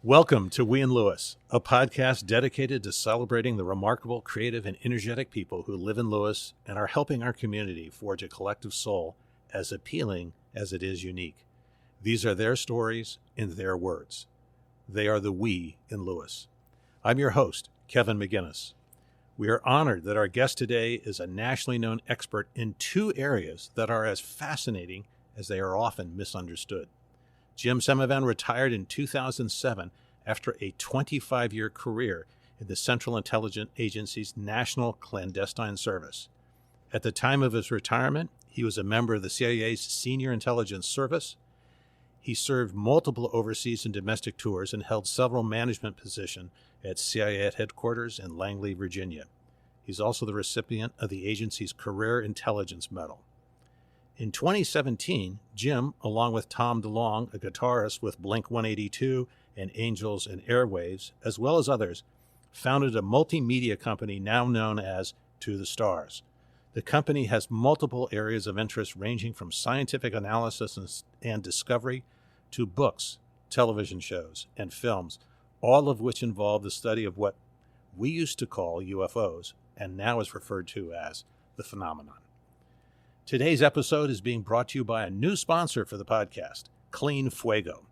Welcome to We and Lewis, a podcast dedicated to celebrating the remarkable, creative, and energetic people who live in Lewis and are helping our community forge a collective soul as appealing as it is unique. These are their stories in their words. They are the we in Lewis. I'm your host, Kevin McGinnis. We are honored that our guest today is a nationally known expert in two areas that are as fascinating as they are often misunderstood. Jim Semivan retired in 2007 after a 25-year career in the Central Intelligence Agency's National Clandestine Service. At the time of his retirement, he was a member of the CIA's Senior Intelligence Service. He served multiple overseas and domestic tours and held several management positions at CIA headquarters in Langley, Virginia. He's also the recipient of the agency's Career Intelligence Medal. In 2017, Jim, along with Tom DeLonge, a guitarist with Blink-182 and Angels and Airwaves, as well as others, founded a multimedia company now known as To the Stars. The company has multiple areas of interest ranging from scientific analysis and discovery to books, television shows, and films, all of which involve the study of what we used to call UFOs and now is referred to as the phenomenon. Today's episode is being brought to you by a new sponsor for the podcast, Clean Fuego.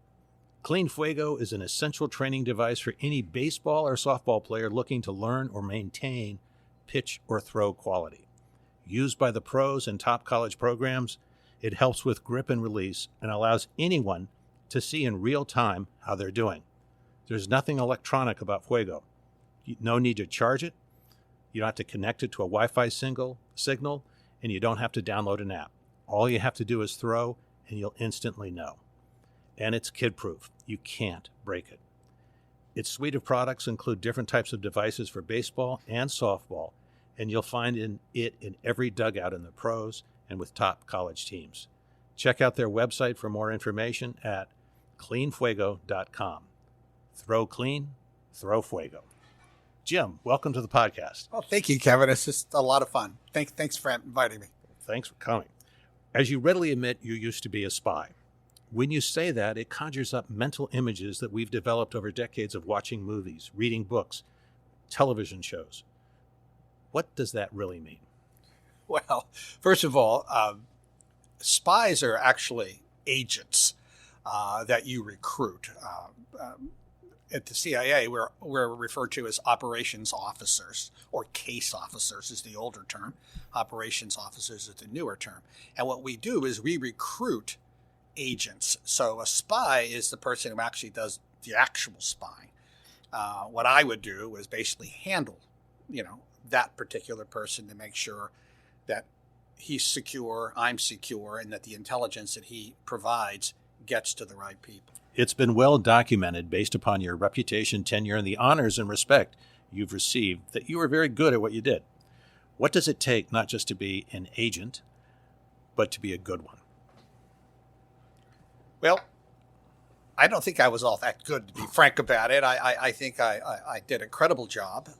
Clean Fuego is an essential training device for any baseball or softball player looking to learn or maintain pitch or throw quality. Used by the pros and top college programs, it helps with grip and release and allows anyone to see in real time how they're doing. There's nothing electronic about Fuego. No need to charge it. You don't have to connect it to a Wi-Fi signal, and you don't have to download an app. All you have to do is throw, and you'll instantly know. And it's kid-proof. You can't break it. Its suite of products include different types of devices for baseball and softball, and you'll find it in every dugout in the pros and with top college teams. Check out their website for more information at cleanfuego.com. Throw clean, throw fuego. Jim, welcome to the podcast. Oh, thank you, Kevin. It's just a lot of fun. Thanks for inviting me. Thanks for coming. As you readily admit, you used to be a spy. When you say that, it conjures up mental images that we've developed over decades of watching movies, reading books, television shows. What does that really mean? Well, first of all, spies are actually agents that you recruit. At the CIA, we're referred to as operations officers, or case officers is the older term. Operations officers is the newer term. And what we do is we recruit agents. So a spy is the person who actually does the actual spying. What I would do was basically handle, that particular person to make sure that he's secure, I'm secure, and that the intelligence that he provides gets to the right people. It's been well documented based upon your reputation, tenure, and the honors and respect you've received that you were very good at what you did. What does it take not just to be an agent, but to be a good one? Well, I don't think I was all that good, to be frank about it. I think I did a credible job.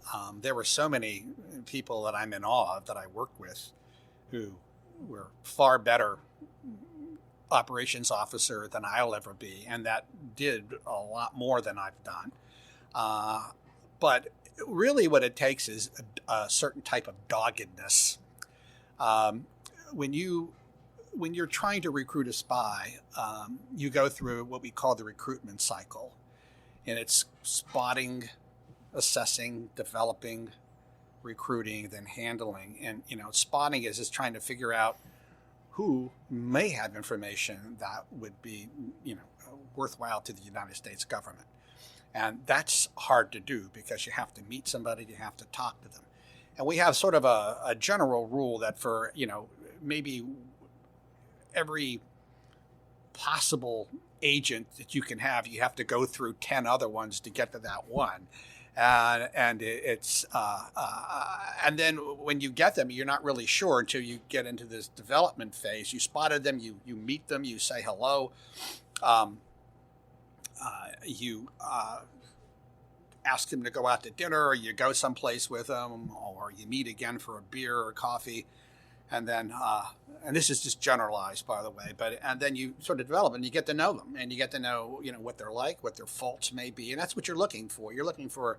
There were so many people that I'm in awe of that I worked with who were far better operations officer than I'll ever be, and that did a lot more than I've done. But really what it takes is a certain type of doggedness. When you're trying to recruit a spy, you go through what we call the recruitment cycle, and it's spotting, assessing, developing, recruiting, then handling. And spotting is just trying to figure out who may have information that would be, worthwhile to the United States government. And that's hard to do because you have to meet somebody, you have to talk to them. And we have sort of a general rule that for, maybe every possible agent that you can have, you have to go through 10 other ones to get to that one. And then when you get them, you're not really sure until you get into this development phase. You spotted them, you meet them, you say hello, you ask them to go out to dinner, or you go someplace with them, or you meet again for a beer or coffee. And then, and this is just generalized, by the way, and then you sort of develop and you get to know them, and you get to know, what they're like, what their faults may be. And that's what you're looking for. You're looking for,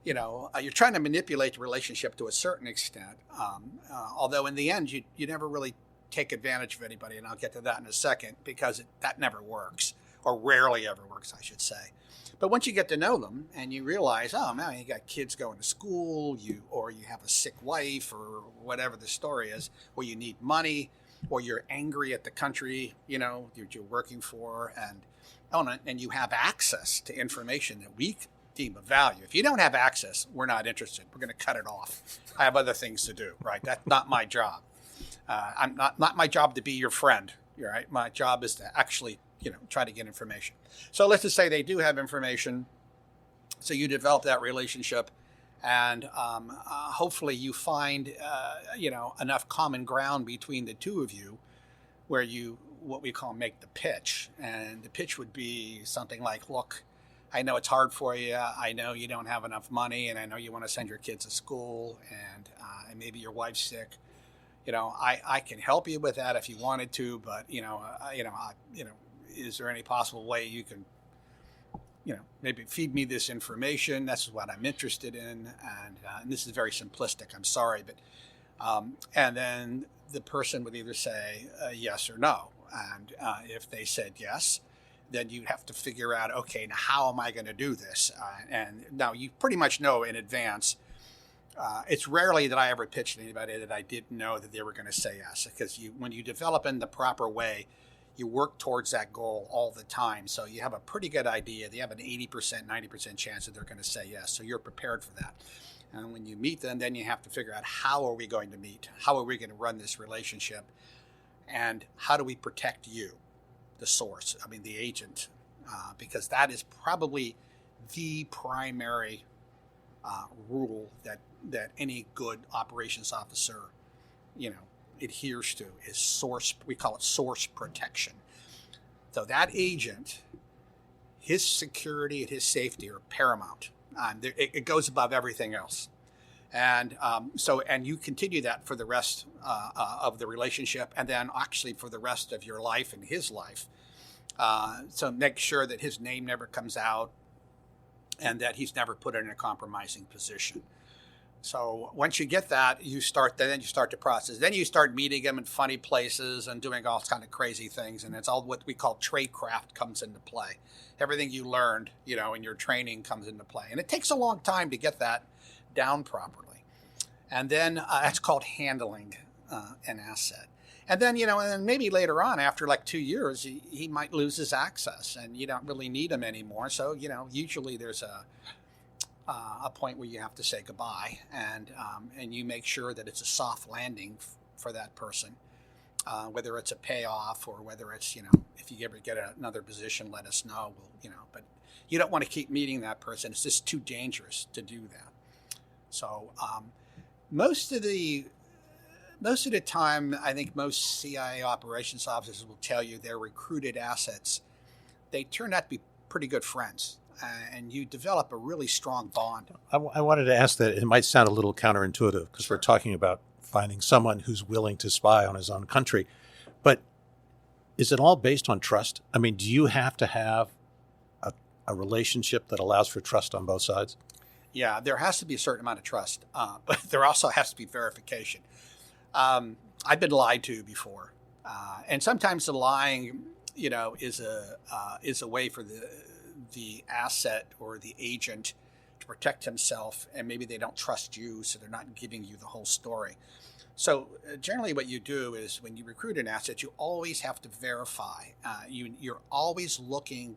you're trying to manipulate the relationship to a certain extent. Although in the end, you never really take advantage of anybody. And I'll get to that in a second, because that never works, or rarely ever works, I should say. But once you get to know them and you realize, oh man, you got kids going to school, or you have a sick wife, or whatever the story is, or you need money, or you're angry at the country, that you're working for, and you have access to information that we deem of value. If you don't have access, we're not interested. We're going to cut it off. I have other things to do, right? That's not my job. I'm not my job to be your friend, right? My job is to actually try to get information. So let's just say they do have information. So you develop that relationship, and hopefully you find, enough common ground between the two of you, where you, what we call, make the pitch. And the pitch would be something like, look, I know it's hard for you. I know you don't have enough money, and I know you want to send your kids to school, and maybe your wife's sick. I can help you with that if you wanted to, but is there any possible way you can, maybe feed me this information? That's what I'm interested in. And this is very simplistic, I'm sorry. But, and then the person would either say yes or no. And if they said yes, then you have to figure out, okay, now how am I going to do this? And now you pretty much know in advance. It's rarely that I ever pitched anybody that I didn't know that they were going to say yes, because when you develop in the proper way, you work towards that goal all the time. So you have a pretty good idea. They have an 80%, 90% chance that they're going to say yes. So you're prepared for that. And when you meet them, then you have to figure out, how are we going to meet? How are we going to run this relationship? And how do we protect you, the source, the agent? Because that is probably the primary rule that any good operations officer, adheres to, is source. We call it source protection. So that agent, his security and his safety are paramount. It goes above everything else. And and you continue that for the rest of the relationship, and then actually for the rest of your life and his life. So make sure that his name never comes out, and that he's never put in a compromising position. So once you get that, you start the process. Then you start meeting him in funny places and doing all kind of crazy things. And it's all what we call tradecraft comes into play. Everything you learned, in your training comes into play. And it takes a long time to get that down properly. And then that's called handling an asset. And then, and then maybe later on, after like 2 years, he might lose his access and you don't really need him anymore. So, usually there's a point where you have to say goodbye, and you make sure that it's a soft landing for that person, whether it's a payoff or whether it's, if you ever get another position, let us know. But you don't want to keep meeting that person. It's just too dangerous to do that. So most of the time, I think most CIA operations officers will tell you their recruited assets, they turn out to be pretty good friends. And you develop a really strong bond. I wanted to ask that. It might sound a little counterintuitive, because We're talking about finding someone who's willing to spy on his own country. But is it all based on trust? Do you have to have a relationship that allows for trust on both sides? Yeah, there has to be a certain amount of trust, but there also has to be verification. I've been lied to before, and sometimes the lying, is a way for the asset or the agent to protect himself, and maybe they don't trust you, so they're not giving you the whole story. So generally what you do is, when you recruit an asset, you always have to verify. You're always looking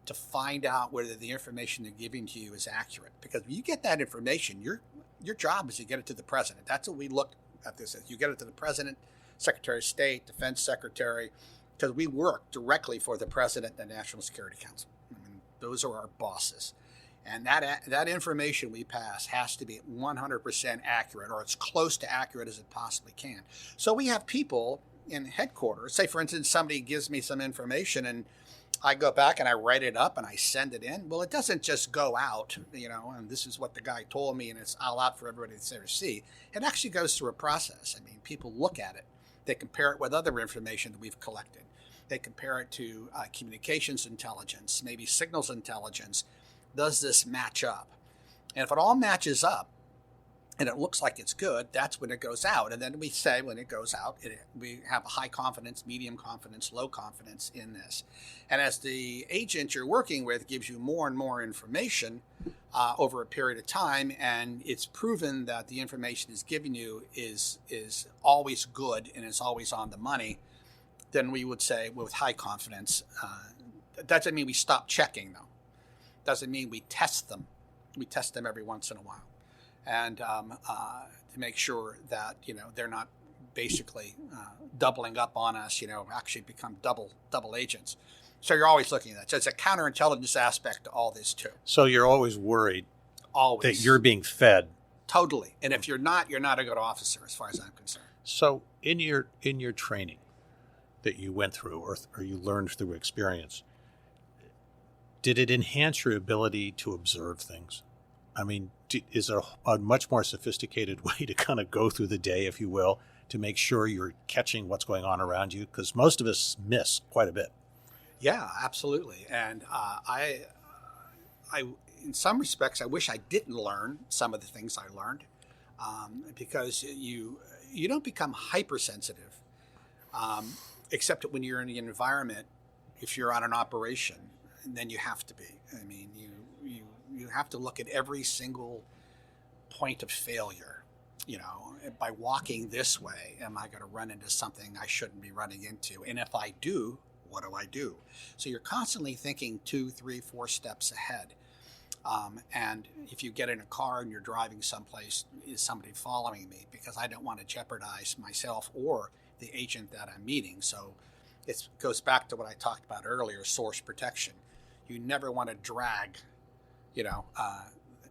to find out whether the information they're giving to you is accurate, because when you get that information, your job is to get it to the president. That's what we look at this as. You get it to the president, Secretary of State, Defense Secretary, because we work directly for the President and the National Security Council. Those are our bosses. And that information we pass has to be 100% accurate, or as close to accurate as it possibly can. So we have people in headquarters. Say, for instance, somebody gives me some information, I go back and I write it up and I send it in. Well, it doesn't just go out, and this is what the guy told me and it's all out for everybody to see. It actually goes through a process. I mean, people look at it. They compare it with other information that we've collected. They compare it to communications intelligence, maybe signals intelligence. Does this match up? And if it all matches up, and it looks like it's good, that's when it goes out. And then we say when it goes out, we have a high confidence, medium confidence, low confidence in this. And as the agent you're working with gives you more and more information over a period of time, and it's proven that the information is giving you is always good and is always on the money, then we would say with high confidence. That doesn't mean we stop checking, though. Doesn't mean we test them. We test them every once in a while. And to make sure that they're not basically doubling up on us, actually become double agents. So you're always looking at that. So it's a counterintelligence aspect to all this too. So you're always worried that you're being fed. Totally. And if you're not a good officer, as far as I'm concerned. So in your training that you went through or you learned through experience, did it enhance your ability to observe things? I mean, is there a much more sophisticated way to kind of go through the day, if you will, to make sure you're catching what's going on around you? Because most of us miss quite a bit. Yeah, absolutely. And I, in some respects, I wish I didn't learn some of the things I learned, because you don't become hypersensitive, except when you're in the environment. If you're on an operation, then you have to be. I mean, you have to look at every single point of failure. By walking this way, am I going to run into something I shouldn't be running into? And if I do, what do I do? So you're constantly thinking 2, 3, 4 steps ahead. And if you get in a car and you're driving someplace, is somebody following me? Because I don't want to jeopardize myself or the agent that I'm meeting. So it goes back to what I talked about earlier, source protection. You never want to drag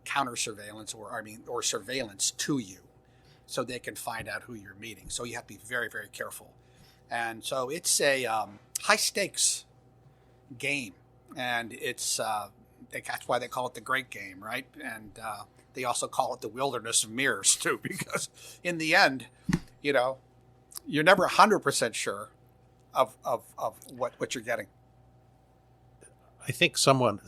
counter surveillance or surveillance to you so they can find out who you're meeting. So you have to be very, very careful. And so it's a high stakes game. And it's that's why they call it the great game, right? And they also call it the wilderness of mirrors too, because in the end, you're never 100% sure of what you're getting. I think someone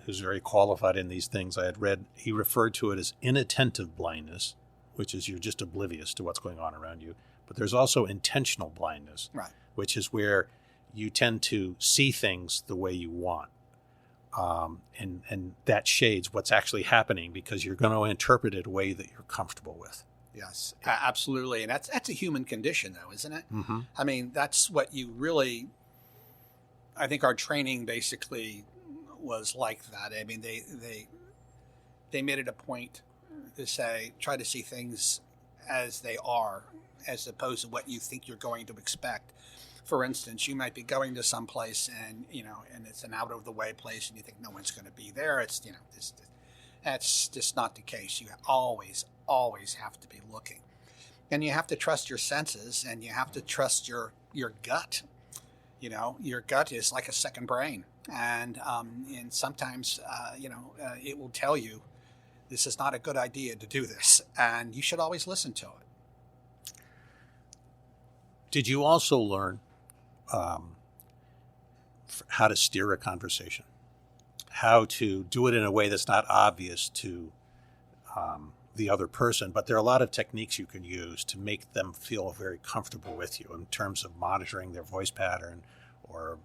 who's very qualified in these things, I had read, he referred to it as inattentive blindness, which is you're just oblivious to what's going on around you. But there's also intentional blindness, right, which is where you tend to see things the way you want. And that shades what's actually happening because you're going to interpret it a way that you're comfortable with. Yes, absolutely. And that's a human condition, though, isn't it? Mm-hmm. I mean, that's what you really... I think our training basically was like that. I mean, they made it a point to say, try to see things as they are, as opposed to what you think you're going to expect. For instance, you might be going to some place and it's an out of the way place and you think no one's going to be there. It's, that's just not the case. You always have to be looking, and you have to trust your senses, and you have to trust your gut. Your gut is like a second brain, and sometimes it will tell you this is not a good idea to do this, and you should always listen to it. Did you also learn how to steer a conversation, how to do it in a way that's not obvious to the other person, but there are a lot of techniques you can use to make them feel very comfortable with you in terms of monitoring their voice pattern or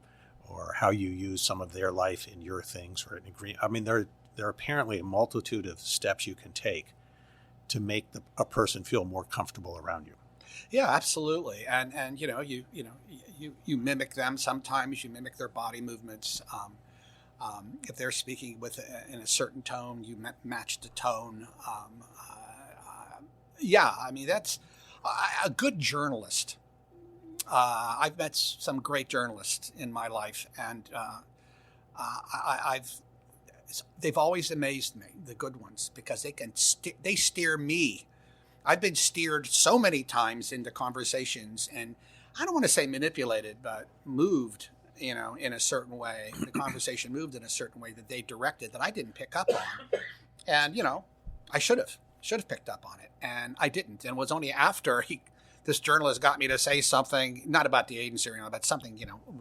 how you use some of their life in your things or an agreement. I mean, there are apparently a multitude of steps you can take to make a person feel more comfortable around you. Yeah, absolutely. And you mimic them. Sometimes you mimic their body movements. If they're speaking in a certain tone, you match the tone. I mean, that's a good journalist. I've met some great journalists in my life, and they've always amazed me, the good ones, because they steer me. I've been steered so many times into conversations, and I don't want to say manipulated, but moved in a certain way, the conversation moved in a certain way that they directed that I didn't pick up on. And, I should have picked up on it, and I didn't. And it was only after this journalist got me to say something, not about the agency or anything, but something,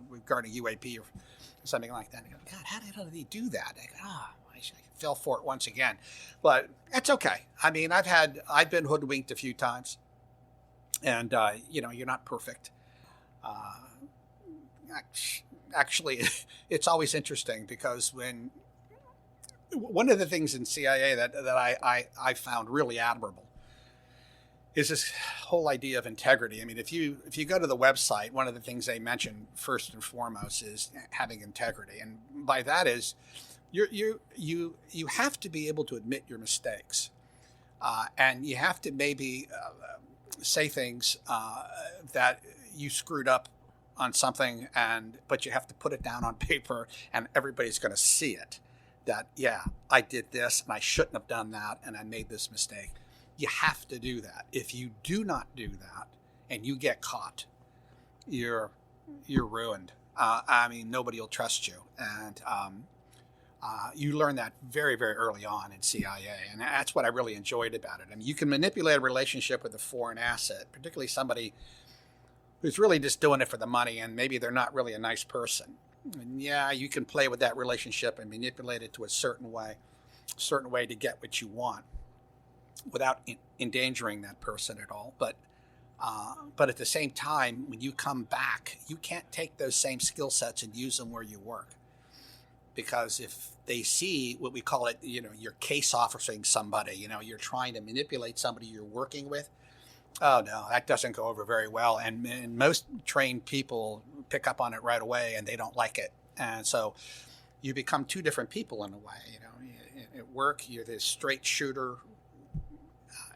regarding UAP or something like that. And I go, God, how did he do that? I go, I fell for it once again. But that's okay. I mean, I've been hoodwinked a few times, and, you're not perfect. Actually, it's always interesting because one of the things in CIA that I found really admirable is this whole idea of integrity. I mean, if you go to the website, one of the things they mention first and foremost is having integrity, and by that is you have to be able to admit your mistakes, and you have to maybe say things that you screwed up on something, but you have to put it down on paper, and everybody's going to see it. That, yeah, I did this, and I shouldn't have done that, and I made this mistake. You have to do that. If you do not do that, and you get caught, you're ruined. I mean, nobody will trust you, and you learn that very, very early on in CIA, and that's what I really enjoyed about it. I mean, you can manipulate a relationship with a foreign asset, particularly somebody who's really just doing it for the money, and maybe they're not really a nice person. And yeah, you can play with that relationship and manipulate it to a certain way to get what you want without endangering that person at all. But at the same time, when you come back, you can't take those same skill sets and use them where you work. Because if they see what we call it, you're case officering somebody, you're trying to manipulate somebody you're working with. Oh, no, that doesn't go over very well. And most trained people pick up on it right away, and they don't like it. And so you become two different people in a way. At work, you're this straight shooter.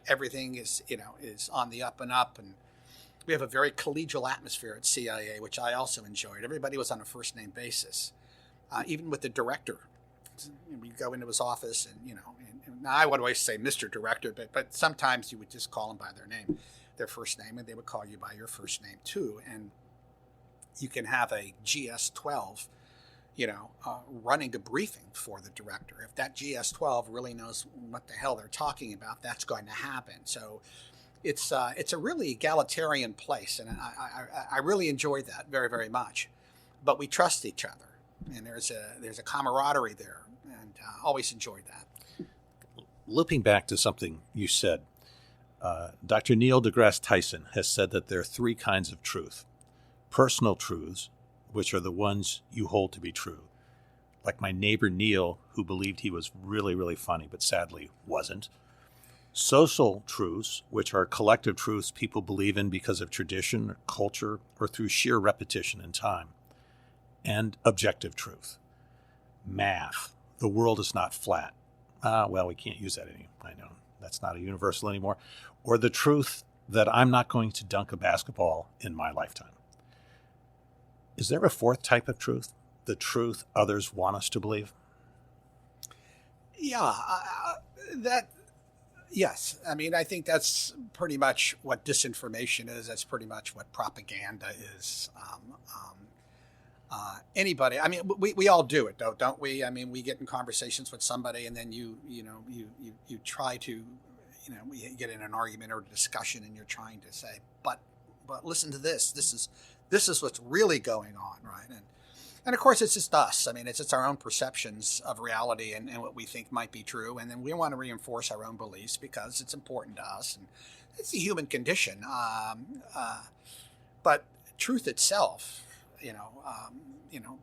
Everything is on the up and up. And we have a very collegial atmosphere at CIA, which I also enjoyed. Everybody was on a first-name basis, even with the director. We'd go into his office, and now I would always say Mr. Director, but sometimes you would just call them by their first name, and they would call you by your first name too. And you can have a GS-12, running a briefing for the director. If that GS-12 really knows what the hell they're talking about, that's going to happen. So it's a really egalitarian place, and I really enjoyed that very, very much. But we trust each other, and there's a camaraderie there, and always enjoyed that. Looping back to something you said, Dr. Neil deGrasse Tyson has said that there are three kinds of truth. Personal truths, which are the ones you hold to be true. Like my neighbor Neil, who believed he was really, really funny, but sadly wasn't. Social truths, which are collective truths people believe in because of tradition, or culture, or through sheer repetition in time. And objective truth. Math. The world is not flat. Well, we can't use that anymore. I know that's not a universal anymore. Or the truth that I'm not going to dunk a basketball in my lifetime. Is there a fourth type of truth? The truth others want us to believe? Yeah, yes. I mean, I think that's pretty much what disinformation is. That's pretty much what propaganda is. Anybody, I mean, we all do it, though, don't we? I mean, we get in conversations with somebody, and then you try to, we get in an argument or a discussion, and you're trying to say, but listen to this. This is what's really going on, right? And of course, it's just us. I mean, it's our own perceptions of reality and what we think might be true, and then we want to reinforce our own beliefs because it's important to us, and it's the human condition. But truth itself.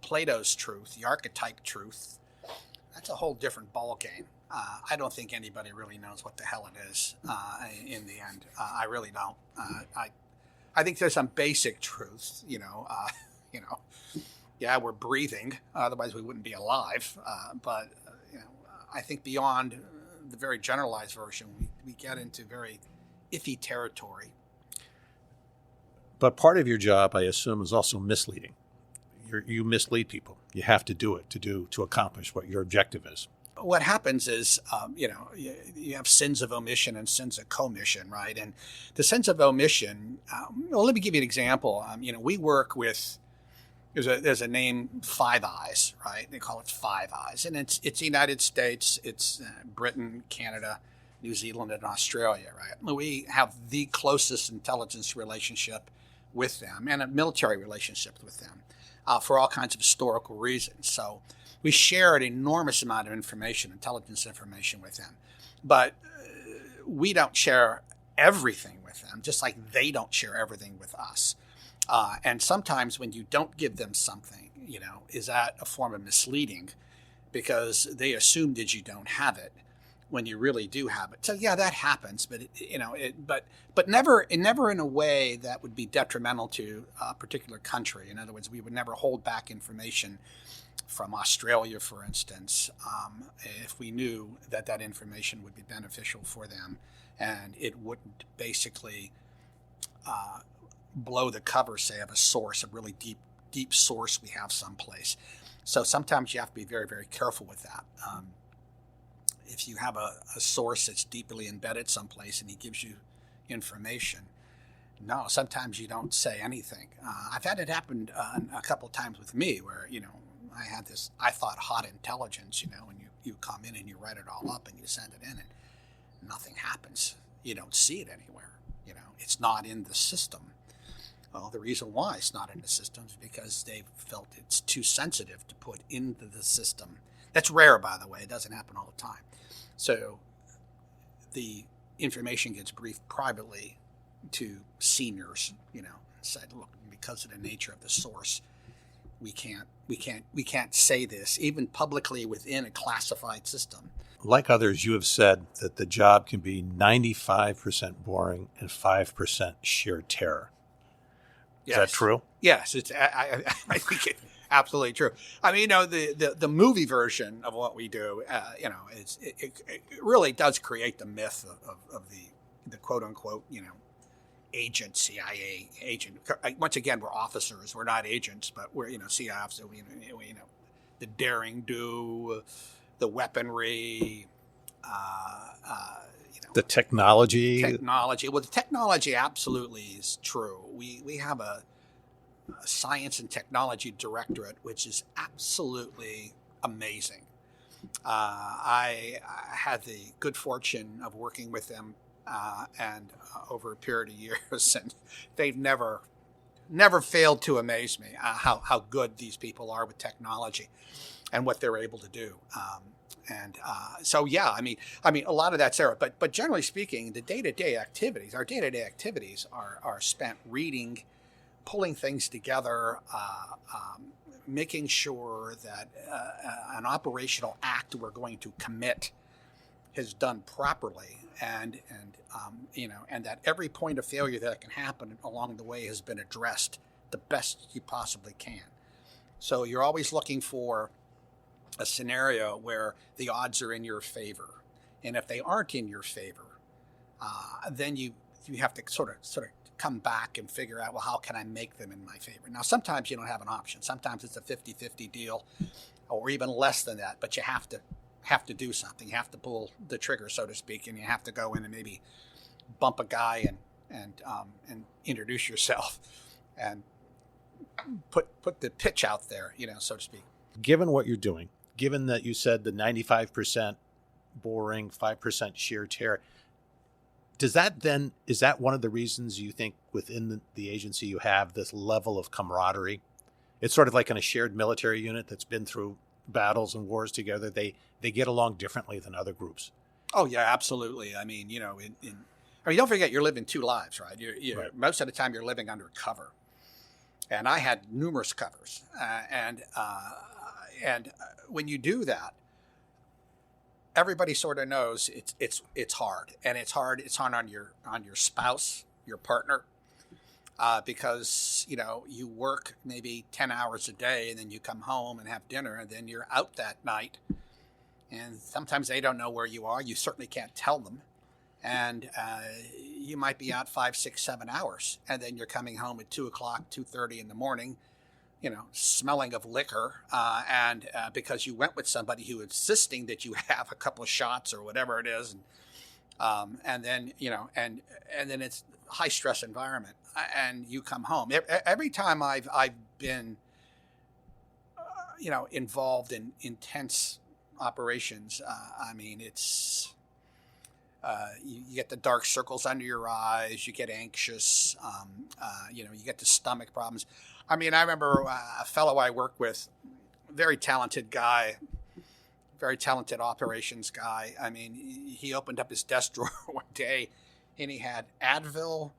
Plato's truth, the archetype truth, that's a whole different ball game. I don't think anybody really knows what the hell it is in the end. I really don't. I think there's some basic truths, yeah, we're breathing, otherwise we wouldn't be alive. But I think beyond the very generalized version, we get into very iffy territory. But part of your job, I assume, is also misleading. You mislead people. You have to do it to accomplish what your objective is. What happens is, you have sins of omission and sins of commission, right? And the sins of omission, let me give you an example. We work with there's a name, Five Eyes, right? They call it Five Eyes, and it's the United States, it's Britain, Canada, New Zealand, and Australia, right? We have the closest intelligence relationship with them and a military relationship with them for all kinds of historical reasons. So we share an enormous amount of information, intelligence information with them, but we don't share everything with them, just like they don't share everything with us. And sometimes when you don't give them something, is that a form of misleading because they assume that you don't have it when you really do have it. So yeah, that happens, but never in a way that would be detrimental to a particular country. In other words, we would never hold back information from Australia, for instance, if we knew that information would be beneficial for them and it wouldn't basically blow the cover, say, of a source, a really deep source we have someplace. So sometimes you have to be very, very careful with that. If you have a source that's deeply embedded someplace and he gives you information, no, sometimes you don't say anything. I've had it happen a couple of times with me where, I had this, I thought, hot intelligence, and you come in and you write it all up and you send it in and nothing happens. You don't see it anywhere. It's not in the system. Well, the reason why it's not in the system is because they felt it's too sensitive to put into the system. That's rare, by the way. It doesn't happen all the time. So the information gets briefed privately to seniors, said, look, because of the nature of the source, we can't say this, even publicly within a classified system. Like others, you have said that the job can be 95% boring and 5% sheer terror. Is that true? Yes, I think it's absolutely true. I mean, the movie version of what we do, it really does create the myth of the quote unquote, agent, CIA agent. Once again, we're officers. We're not agents, but we're CIA officers. We the daring do, the weaponry. The technology. Well, the technology absolutely is true. We have a science and technology directorate, which is absolutely amazing. I had the good fortune of working with them and over a period of years, and they've never failed to amaze me how good these people are with technology and what they're able to do. So yeah, I mean, a lot of that's there, but generally speaking, our day-to-day activities are spent reading, pulling things together, making sure that an operational act we're going to commit is done properly, and that every point of failure that can happen along the way has been addressed the best you possibly can. So you're always looking for a scenario where the odds are in your favor, and if they aren't in your favor, then you have to sort of come back and figure out, well, how can I make them in my favor? Now, sometimes you don't have an option. Sometimes it's a 50-50 deal, or even less than that. But you have to do something. You have to pull the trigger, so to speak, and you have to go in and maybe bump a guy and introduce yourself and put the pitch out there, so to speak. Given what you're doing, given that you said the 95% boring, 5% sheer terror, is that one of the reasons you think within the agency you have this level of camaraderie? It's sort of like in a shared military unit that's been through battles and wars together. They get along differently than other groups. Oh yeah, absolutely. I mean, don't forget you're living two lives, right? Right. Most of the time you're living under cover, and I had numerous covers, and when you do that, everybody sort of knows it's hard, and it's hard on your spouse, your partner, because you work maybe 10 hours a day, and then you come home and have dinner, and then you're out that night, and sometimes they don't know where you are. You certainly can't tell them, and you might be out 5, 6, 7 hours, and then you're coming home at 2:00, 2:30 in the morning, smelling of liquor, and because you went with somebody who was insisting that you have a couple of shots or whatever it is, and then and then it's a high stress environment, and you come home. Every time I've been involved in intense operations. I mean, it's you get the dark circles under your eyes, you get anxious, you get the stomach problems. I mean, I remember a fellow I worked with, very talented guy, very talented operations guy. I mean, he opened up his desk drawer one day and he had Advil,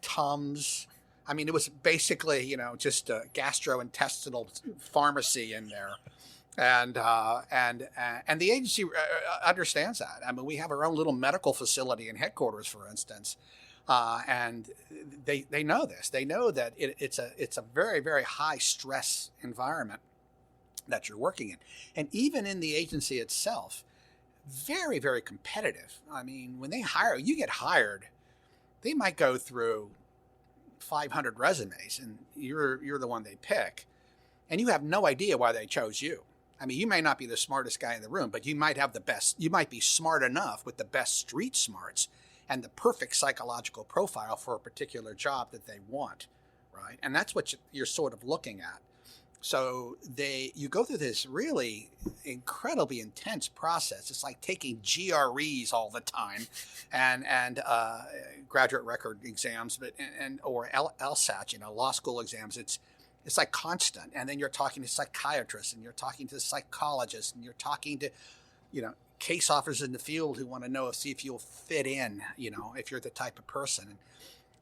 Tums. I mean, it was basically, just a gastrointestinal pharmacy in there. And the agency understands that. I mean, we have our own little medical facility in headquarters, for instance, and they know this. They know that it's a very, very high stress environment that you're working in, and even in the agency itself, very, very competitive. I mean, when they hire you, get hired, they might go through 500 resumes, and you're the one they pick, and you have no idea why they chose you. I mean, you may not be the smartest guy in the room, but you might have the best. You might be smart enough with the best street smarts and the perfect psychological profile for a particular job that they want, right? And that's what you're sort of looking at. So you go through this really incredibly intense process. It's like taking GREs all the time, and graduate record exams, or LSAT, law school exams. It's like constant. And then you're talking to psychiatrists, and you're talking to psychologists, and you're talking to, case officers in the field who want to see if you'll fit in, if you're the type of person. And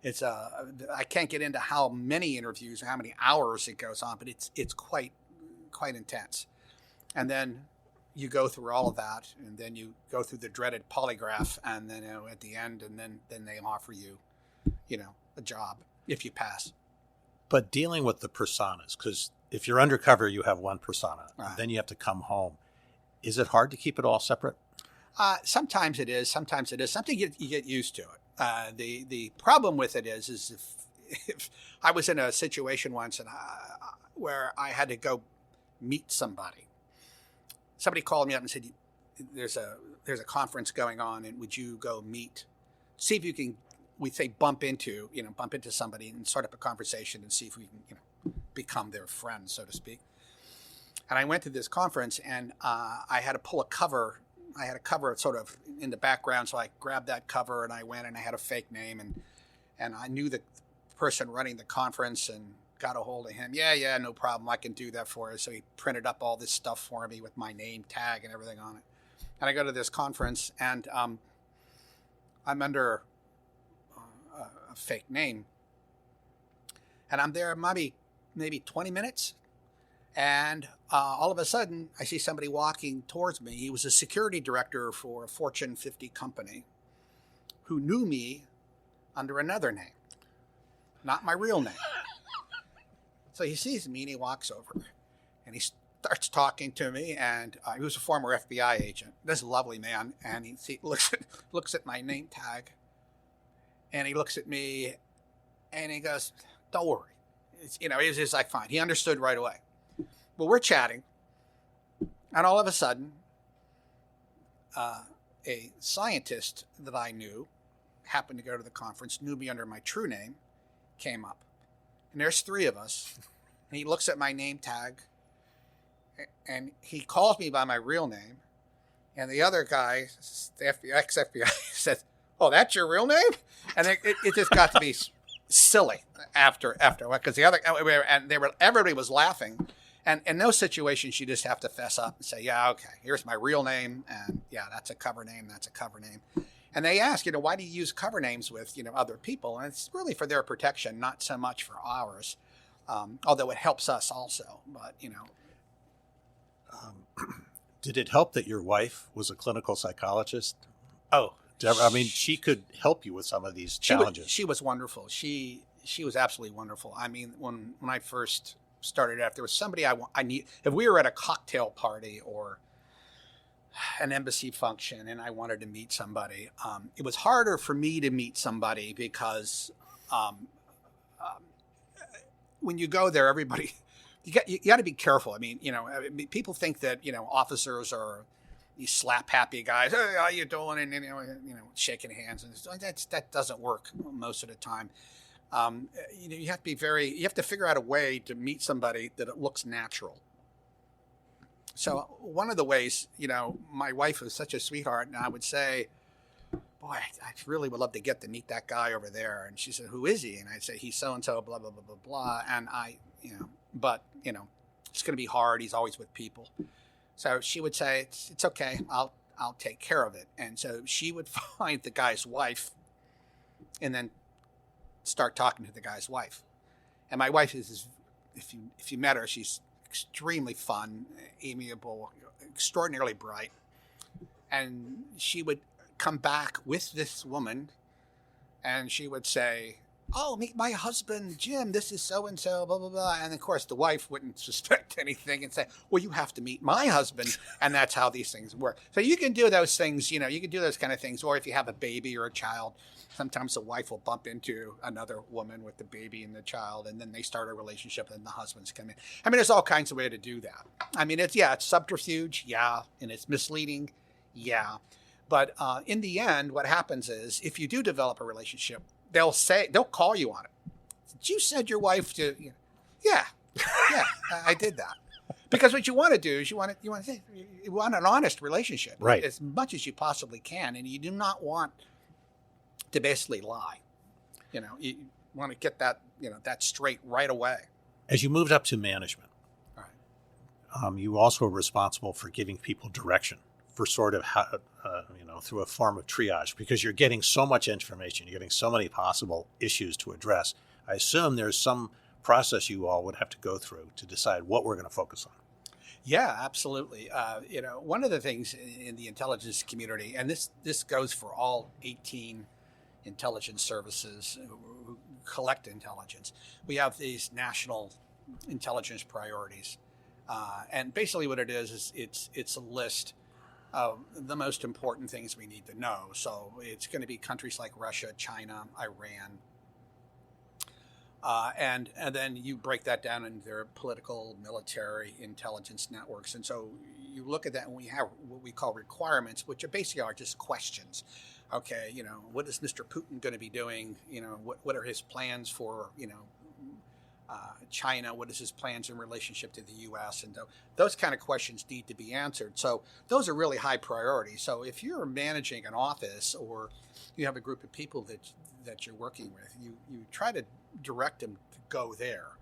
it's I can't get into how many interviews or how many hours it goes on, but it's quite intense. And then you go through all of that, and then you go through the dreaded polygraph, and then at the end, and then they offer you, a job if you pass. But dealing with the personas, because if you're undercover, you have one persona, right. Then you have to come home. Is it hard to keep it all separate? Sometimes it is. Sometimes it is. Something you get used to it. The problem with it is if I was in a situation once where I had to go meet somebody. Somebody called me up and said, "There's a conference going on, and would you go meet? See if you can." We say bump into somebody and start up a conversation and see if we can become their friend, so to speak. And I went to this conference, and I had to pull a cover. I had a cover sort of in the background, so I grabbed that cover and I went, and I had a fake name, and I knew the person running the conference and got a hold of him. Yeah, no problem. I can do that for you. So he printed up all this stuff for me with my name tag and everything on it. And I go to this conference, and I'm under a fake name, and I'm there maybe 20 minutes. And all of a sudden, I see somebody walking towards me. He was a security director for a Fortune 50 company who knew me under another name, not my real name. So he sees me and he walks over and he starts talking to me. And he was a former FBI agent. This is a lovely man. And he looks at my name tag, and he looks at me and he goes, "Don't worry." It was just like, fine. He understood right away. Well, we're chatting, and all of a sudden, a scientist that I knew, happened to go to the conference, knew me under my true name, came up. And there's three of us, and he looks at my name tag, and he calls me by my real name, and the other guy, the ex-FBI, says, "Oh, that's your real name?" And it just got to be silly after, because everybody was laughing. And in those situations, you just have to fess up and say, "Yeah, okay, here's my real name, and yeah, that's a cover name, that's a cover name." And they ask, why do you use cover names with, other people? And it's really for their protection, not so much for ours, although it helps us also. But, Did it help that your wife was a clinical psychologist? Oh, I mean, she could help you with some of these challenges. She was wonderful. She was absolutely wonderful. I mean, when I first started out, if there was somebody I need, if we were at a cocktail party or an embassy function and I wanted to meet somebody, it was harder for me to meet somebody because when you go there, everybody, you got to be careful. I mean, people think that, officers are these slap happy guys. "Hey, how you doing?" And, shaking hands. And that doesn't work most of the time. You have to figure out a way to meet somebody that it looks natural. So one of the ways, my wife was such a sweetheart, and I would say, boy, I really would love to get to meet that guy over there. And she said, who is he? And I'd say, he's so-and-so, blah, blah, blah, blah, blah. And but, it's going to be hard. He's always with people. So she would say, it's okay. I'll take care of it. And so she would find the guy's wife and then start talking to the guy's wife. And my wife is, if you met her, she's extremely fun, amiable, extraordinarily bright. And she would come back with this woman and she would say, oh, meet my husband, Jim, this is so-and-so, blah, blah, blah. And of course the wife wouldn't suspect anything and say, well, you have to meet my husband. And that's how these things work. So you can do those things, you can do those kind of things. Or if you have a baby or a child, sometimes the wife will bump into another woman with the baby and the child, and then they start a relationship and the husbands come in. I mean, there's all kinds of ways to do that. I mean, it's subterfuge, and it's misleading, But in the end, what happens is if you do develop a relationship, they'll call you on it. You said your wife to, yeah, I did that. Because what you want to do is you want an honest relationship, right, as much as you possibly can, and you do not want to basically lie. You want to get that that straight right away. As you moved up to management, right, you also were responsible for giving people direction for sort of how, through a form of triage, because you're getting so much information, you're getting so many possible issues to address. I assume there's some process you all would have to go through to decide what we're going to focus on. Yeah, absolutely. One of the things in the intelligence community, and this goes for all 18 intelligence services who collect intelligence, we have these national intelligence priorities, and basically what it is it's a list of the most important things we need to know. So it's going to be countries like Russia, China, Iran. And then you break that down into their political, military, intelligence networks. And so you look at that and we have what we call requirements, which basically are just questions. Okay, what is Mr. Putin going to be doing? What are his plans for, China? What is his plans in relationship to the U.S.? And those kind of questions need to be answered. So those are really high priority. So if you're managing an office or you have a group of people that you're working with, you try to direct them to go there.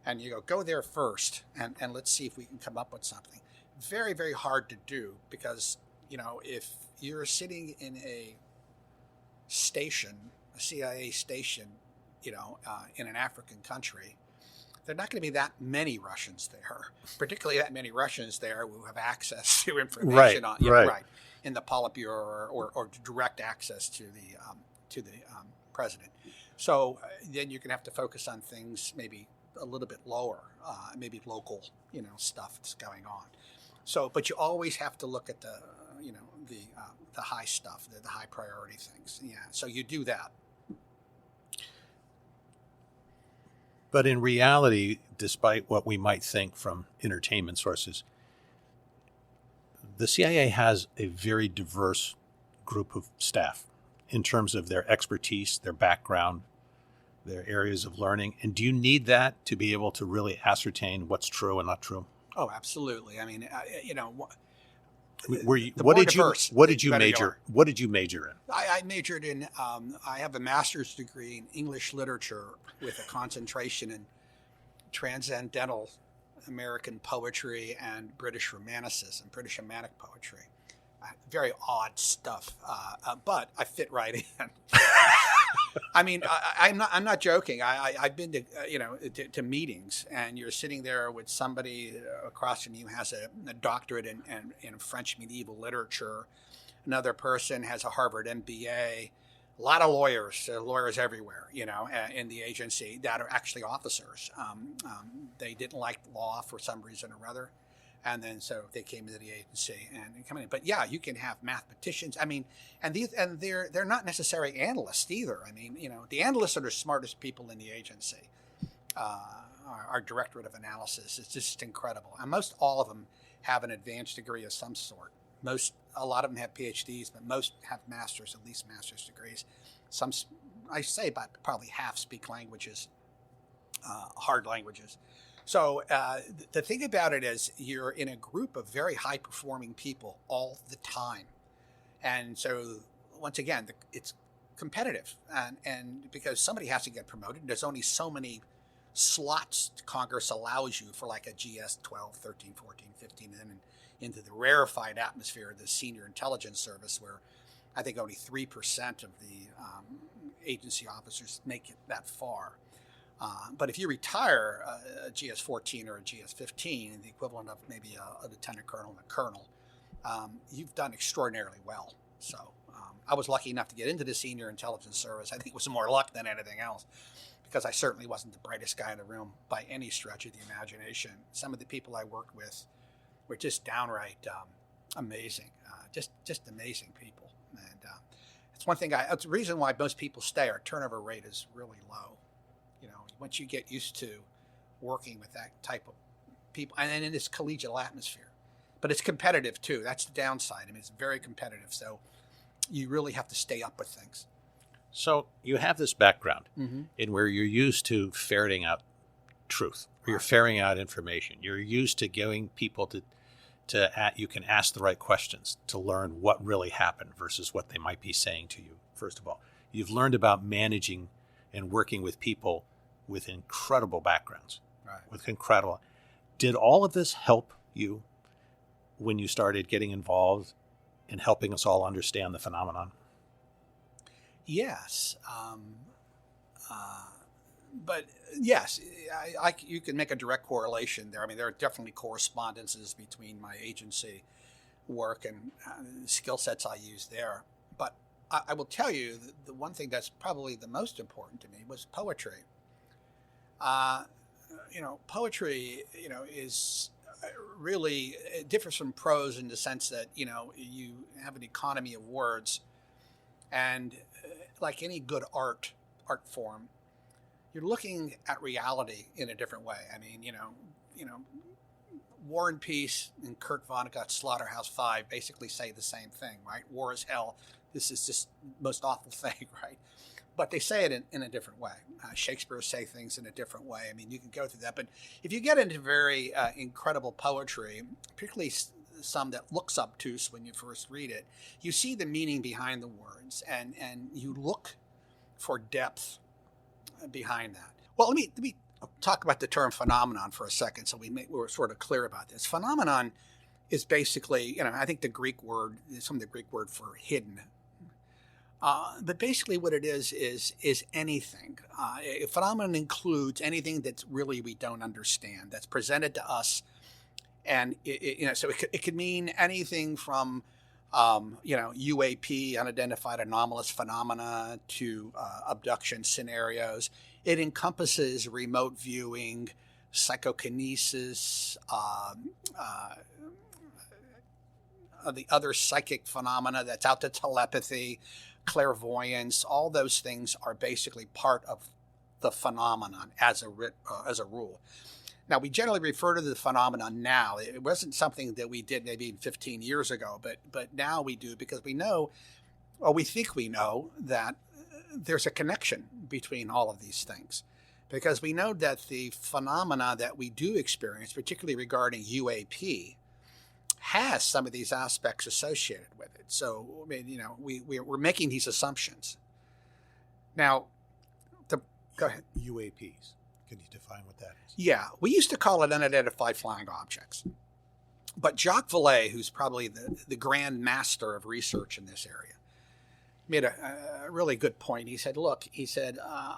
And you go there first, and let's see if we can come up with something. Very, very hard to do because, if you're sitting in a CIA station, in an African country, there are not going to be that many Russians there, particularly that many Russians there who have access to information in the Politburo or direct access to the president. So then you're going to have to focus on things maybe a little bit lower, maybe local, stuff that's going on. So, but you always have to look at the high stuff, the high priority things. Yeah. So you do that. But in reality, despite what we might think from entertainment sources, the CIA has a very diverse group of staff in terms of their expertise, their background, their areas of learning. And do you need that to be able to really ascertain what's true and not true? Oh, absolutely. I mean, What did you major in? I majored in. I have a master's degree in English literature with a concentration in transcendental American poetry and British Romanticism, British Romantic poetry. Very odd stuff, but I fit right in. I mean, I'm not joking. I've been to to meetings, and you're sitting there with somebody across from you has a doctorate in French medieval literature. Another person has a Harvard MBA. A lot of lawyers everywhere, in the agency that are actually officers. They didn't like law for some reason or other. And then so they came into the agency and come in. But yeah, you can have mathematicians. I mean, and they're not necessarily analysts either. I mean, the analysts are the smartest people in the agency. Our directorate of analysis is just incredible. And most all of them have an advanced degree of some sort. A lot of them have PhDs, but most have masters, at least master's degrees. Some, I say, about probably half speak languages, hard languages. So the thing about it is you're in a group of very high performing people all the time. And so once again, it's competitive. And because somebody has to get promoted, there's only so many slots Congress allows you for like a GS 12, 13, 14, 15, and then into the rarefied atmosphere of the Senior Intelligence Service, where I think only 3% of the agency officers make it that far. But if you retire a GS-14 or a GS-15, the equivalent of maybe a lieutenant colonel and a colonel, you've done extraordinarily well. So I was lucky enough to get into the Senior Intelligence Service. I think it was more luck than anything else, because I certainly wasn't the brightest guy in the room by any stretch of the imagination. Some of the people I worked with were just downright amazing, just amazing people. And it's one thing. It's the reason why most people stay. Our turnover rate is really low. Once you get used to working with that type of people, and in this collegial atmosphere, but it's competitive too. That's the downside. I mean, it's very competitive. So you really have to stay up with things. So you have this background Mm-hmm. in where you're used to ferreting out truth, or you're ferreting out information. You're used to giving people you can ask the right questions to learn what really happened versus what they might be saying to you. First of all, you've learned about managing and working with people with incredible backgrounds, Right. with incredible. Did all of this help you when you started getting involved in helping us all understand the phenomenon? Yes. But yes, you can make a direct correlation there. I mean, there are definitely correspondences between my agency work and skill sets I use there. But I will tell you, the one thing that's probably the most important to me was poetry. Poetry, is really, it differs from prose in the sense that, you have an economy of words, and like any good art form, you're looking at reality in a different way. I mean, War and Peace and Kurt Vonnegut's Slaughterhouse-Five basically say the same thing, right? War is hell. This is just the most awful thing, right? But they say it in a different way. Shakespeare say things in a different way. I mean, you can go through that. But if you get into very incredible poetry, particularly some that looks obtuse when you first read it, you see the meaning behind the words, and you look for depth behind that. Well, let me talk about the term phenomenon for a second, so we're sort of clear about this. Phenomenon is basically, I think some of the Greek word for hidden. But basically what it is anything. A phenomenon includes anything that's really we don't understand, that's presented to us. And, so it could mean anything from, UAP, Unidentified Anomalous Phenomena, to abduction scenarios. It encompasses remote viewing, psychokinesis, the other psychic phenomena that's out to telepathy, clairvoyance. All those things are basically part of the phenomenon as a rule. Now, we generally refer to the phenomenon now. It wasn't something that we did maybe 15 years ago, but now we do, because we know, or we think we know, that there's a connection between all of these things. Because we know that the phenomena that we do experience, particularly regarding UAP, has some of these aspects associated with it. So, I mean, we're making these assumptions. Now, go ahead. UAPs. Can you define what that is? Yeah, we used to call it unidentified flying objects. But Jacques Vallée, who's probably the grand master of research in this area, made a really good point. He said,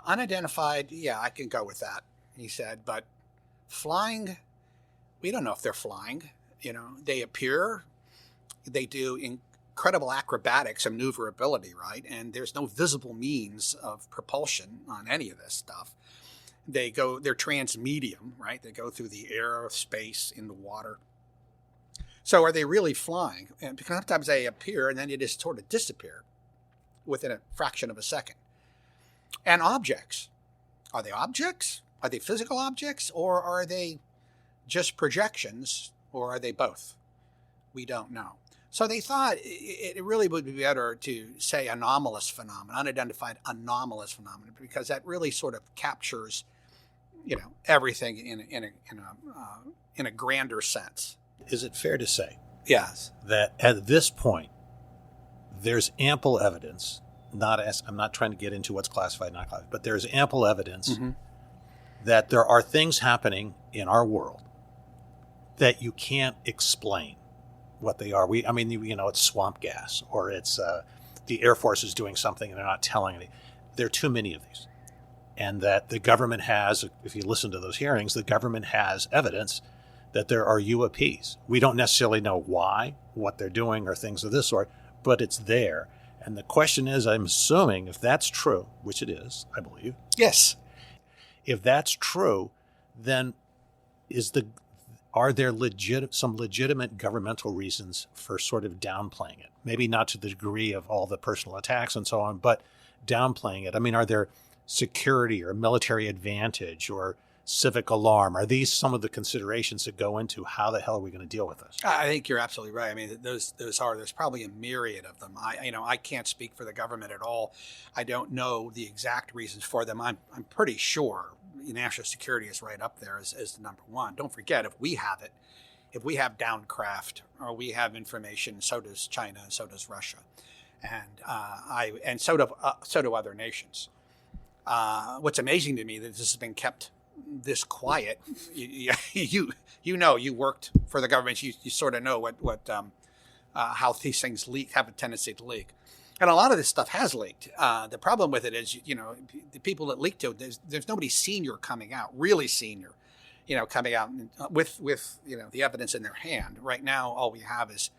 unidentified, yeah, I can go with that. He said, but flying, we don't know if they're flying. They appear, they do incredible acrobatics and maneuverability, right? And there's no visible means of propulsion on any of this stuff. They're transmedium, right? They go through the air, space, in the water. So are they really flying? And because sometimes they appear and then they just sort of disappear within a fraction of a second. And objects. Are they objects? Are they physical objects? Or are they just projections? Or are they both? We don't know. So they thought it really would be better to say anomalous phenomenon, unidentified anomalous phenomenon, because that really sort of captures everything in a grander sense. Is it fair to say Yes. that at this point, there's ample evidence, I'm not trying to get into what's classified, not classified, but there's ample evidence that there are things happening in our world that you can't explain what they are. It's swamp gas, or it's the Air Force is doing something and they're not telling any. There are too many of these. And that the government has, if you listen to those hearings, the government has evidence that there are UAPs. We don't necessarily know why, what they're doing, or things of this sort, but it's there. And the question is, I'm assuming if that's true, which it is, I believe. Yes. If that's true, then are there some legitimate governmental reasons for sort of downplaying it? Maybe not to the degree of all the personal attacks and so on, but downplaying it. I mean, are there security or military advantage or civic alarm? Are these some of the considerations that go into how the hell are we going to deal with this? I think you're absolutely right. I mean, there's probably a myriad of them. I can't speak for the government at all. I don't know the exact reasons for them. I'm pretty sure national security is right up there as the number one. Don't forget, if we have it, if we have downcraft or we have information, so does China, so does Russia, and so do other nations. What's amazing to me that this has been kept this quiet. You worked for the government. You sort of know what how these things have a tendency to leak, and a lot of this stuff has leaked. The problem with it is, the people that leaked it, there's nobody senior coming out, really senior, coming out with the evidence in their hand. Right now, all we have is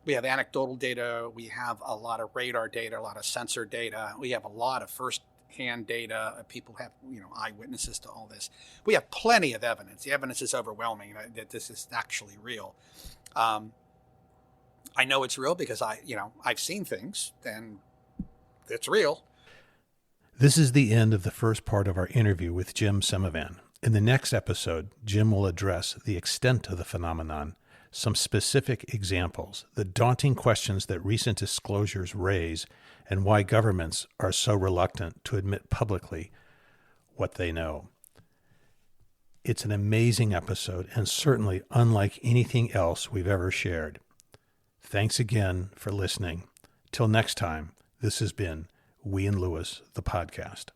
we have anecdotal data. We have a lot of radar data, a lot of sensor data. We have a lot of first-hand data. People have, eyewitnesses to all this. We have plenty of evidence. The evidence is overwhelming that this is actually real. I know it's real because I've seen things, and it's real. This is the end of the first part of our interview with Jim Semivan. In the next episode, Jim will address the extent of the phenomenon, some specific examples, the daunting questions that recent disclosures raise, and why governments are so reluctant to admit publicly what they know. It's an amazing episode and certainly unlike anything else we've ever shared. Thanks again for listening. Till next time, this has been We and Lewis, the podcast.